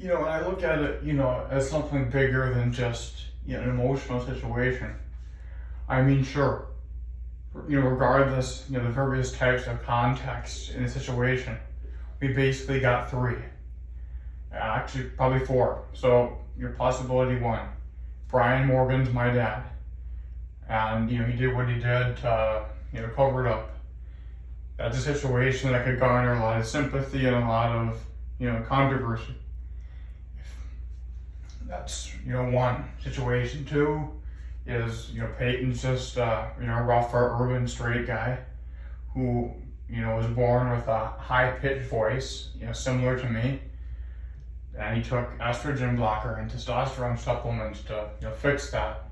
when I look at it, as something bigger than just, an emotional situation, I mean, sure, regardless, the various types of contexts in the situation, we basically got three. Actually, probably four. So, your possibility one, Brian Morgan's my dad. And, he did what he did to, cover it up. That's a situation that could garner a lot of sympathy and a lot of, controversy. That's, one situation. Two is, Peyton's just, rougher, urban, straight guy who, was born with a high-pitched voice, similar to me. And he took estrogen blocker and testosterone supplements to, fix that.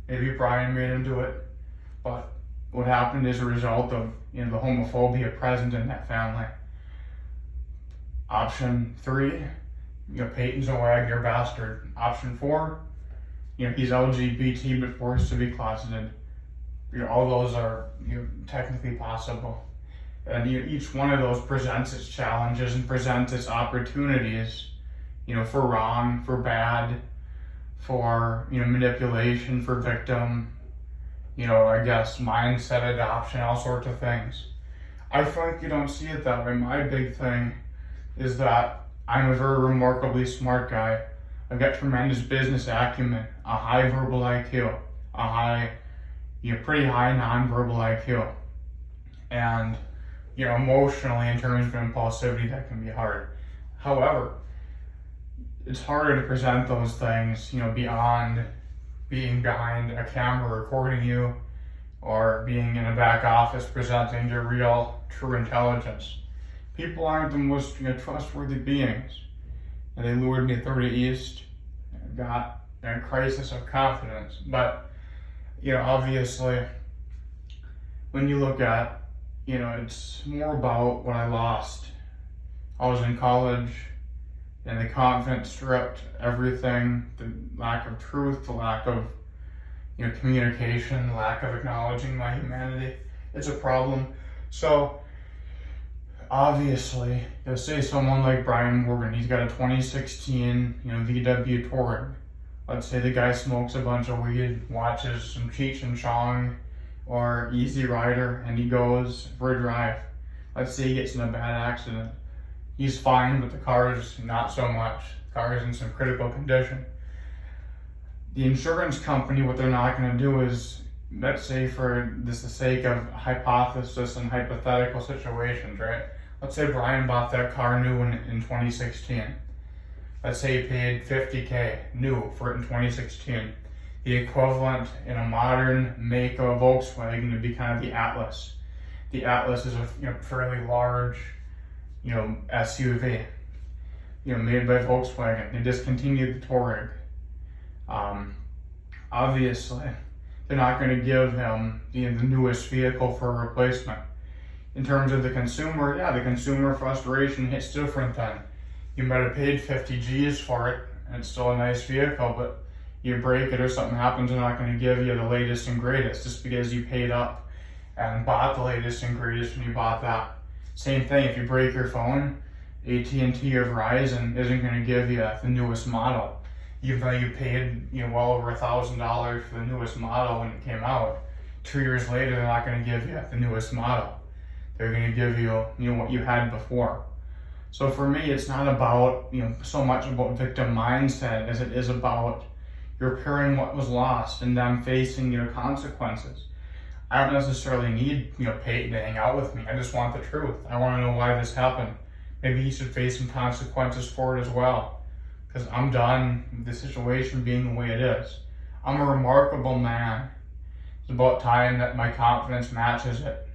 Maybe Brien made him do it, but what happened as a result of, the homophobia present in that family. Option three, Peyton's a Wagner bastard. Option four, he's LGBT but forced to be closeted. All those are, technically possible. And each one of those presents its challenges and presents its opportunities, for wrong, for bad, for, manipulation, for victim, I guess mindset adoption, all sorts of things. I frankly don't see it that way. My big thing is that I'm a very remarkably smart guy. I've got tremendous business acumen, a high verbal IQ, pretty high non-verbal IQ. And, emotionally in terms of impulsivity, that can be hard. However, it's harder to present those things, beyond being behind a camera recording you or being in a back office presenting your real, true intelligence. People aren't the most trustworthy beings. And they lured me 30 East, got a crisis of confidence. But, obviously, when you look at, it's more about what I lost. I was in college, and the confidence stripped, everything, the lack of truth, the lack of, communication, the lack of acknowledging my humanity. It's a problem. So, obviously, say someone like Brian Morgan, he's got a 2016, VW Touring. Let's say the guy smokes a bunch of weed, watches some Cheech and Chong or Easy Rider, and he goes for a drive. Let's say he gets in a bad accident. He's fine, but the car is not so much. The car is in some critical condition. The insurance company, what they're not going to do is, let's say for the sake of hypothesis and hypothetical situations, right? Let's say Brian bought that car new in 2016. Let's say he paid $50K new for it in 2016. The equivalent in a modern make of a Volkswagen would be kind of the Atlas. The Atlas is a fairly large SUV, made by Volkswagen. They discontinued the Touareg. Obviously, they're not going to give him the newest vehicle for a replacement. In terms of the consumer, the consumer frustration hits different then. You might have paid 50 G's for it, and it's still a nice vehicle, but you break it or something happens, they're not going to give you the latest and greatest just because you paid up and bought the latest and greatest when you bought that. Same thing, if you break your phone, AT&T or Verizon isn't going to give you the newest model. Even though you paid well over $1,000 for the newest model when it came out, 2 years later they're not going to give you the newest model. They're going to give you what you had before. So for me, it's not about so much about victim mindset as it is about repairing what was lost and them facing consequences. I don't necessarily need Peyton to hang out with me. I just want the truth. I want to know why this happened. Maybe he should face some consequences for it as well. Because I'm done with the situation being the way it is. I'm a remarkable man. It's about time that my confidence matches it.